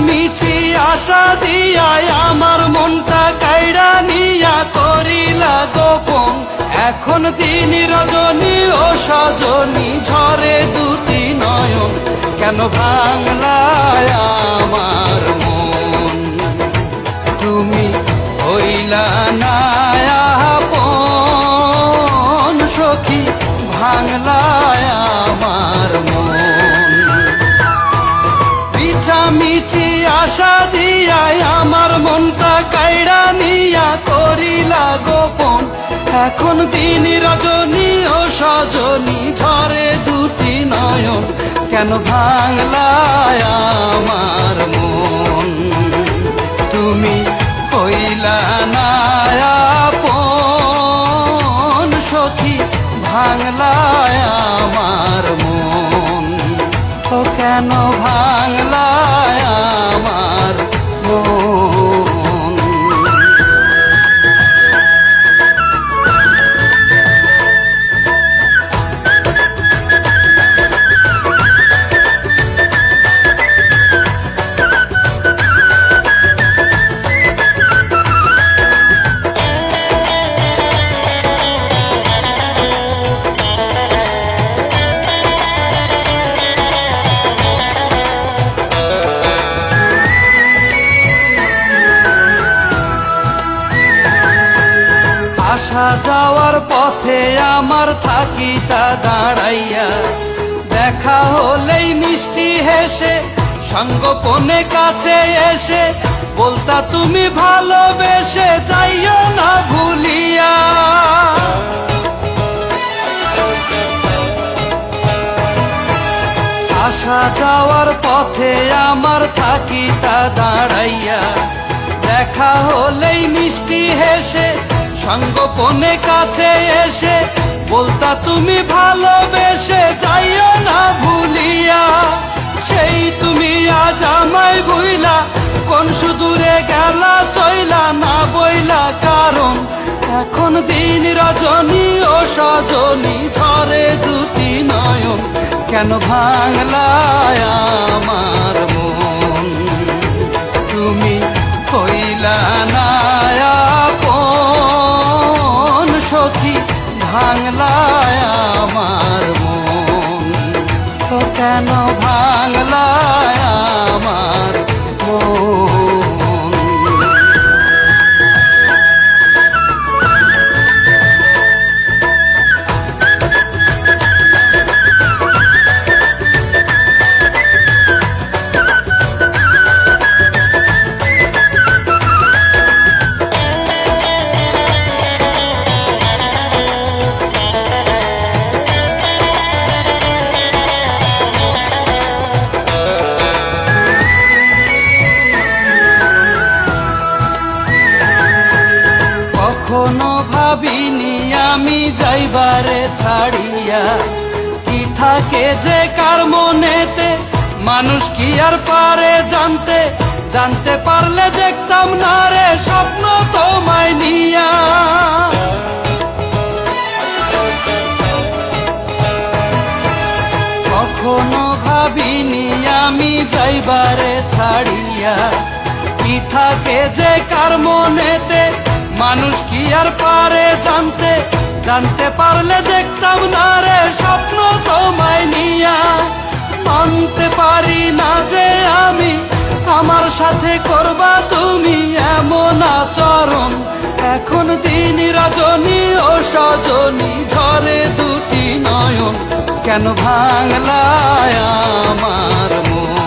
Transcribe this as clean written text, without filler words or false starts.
মিছি আশা দিয়াই আমার মনটা কাইড়া নিয়া করিলা গোপন। এখন দিন রজনী ও সজনী ঝরে দুটি নয়ন, কেন ভাঙলায় আমার মন? তুমি হইলা না আপন সখী, ভাঙলায় আমার মন। মিছি আশা দিয়াই আমার মনটা কাইড়া নিয়া করিলা গোপন। এখন দিন রজনী ও সজনী ঝরে দুটি নয়ন, কেন ভাঙলায় আমার মন? তুমি হইলা না আপন সখী, ভাঙলায় আমার মন। ও কেন ভাঙলায় আমার মন? আসা যাওয়ার পথে আমার থাকিতা দাঁড়াইয়া, দেখা হলেই মিষ্টি হেসে সঙ্গোপনে কাছে এসে বলতা তুমি ভালোবেসে যাইও না ভুলিয়া। আসা যাওয়ার পথে আমার থাকিতা দাঁড়াইয়া, দেখা হলেই মিষ্টি হেসে সঙ্গোপনে কাছে এসে বলতা তুমি ভালোবেসে যাইও না ভুলিয়া। সেই তুমি আজ আমায় ভুইলা কোন সুদূরে গেলা চইলা না বইলা কারণ। এখন দিন রজনী ও সজনী ঝরে দুটি নয়ন, কেন ভাঙলায় আমার মন? তুমি হইলা না আপন সখী, ভাঙলায় আমার মন। ও কেন ভাঙলায় আমার মন? কখনো ভাবিনি আমি যাইবারে ছাড়িয়া, কি থাকে যে কার মনেতে মানুষ কি আর পারে জানতে। জানতে পারলে দেখতাম না রে স্বপ্ন তোমায় নিয়া। কখনো ভাবিনি আমি যাইবারে ছাড়িয়া, কি থাকে যে কার মনেতে মানুষ কি আর পারে জানতে। জানতে পারলে দেখতাম না রে স্বপ্ন তোমায় নিয়া। মানতে পারি না যে আমি আমার সাথে করবা তুমি এমন আচরণ। এখন দিন রজনী ও সজনী ঝরে দুটি নয়ন, কেন ভাঙলায় আমার মন?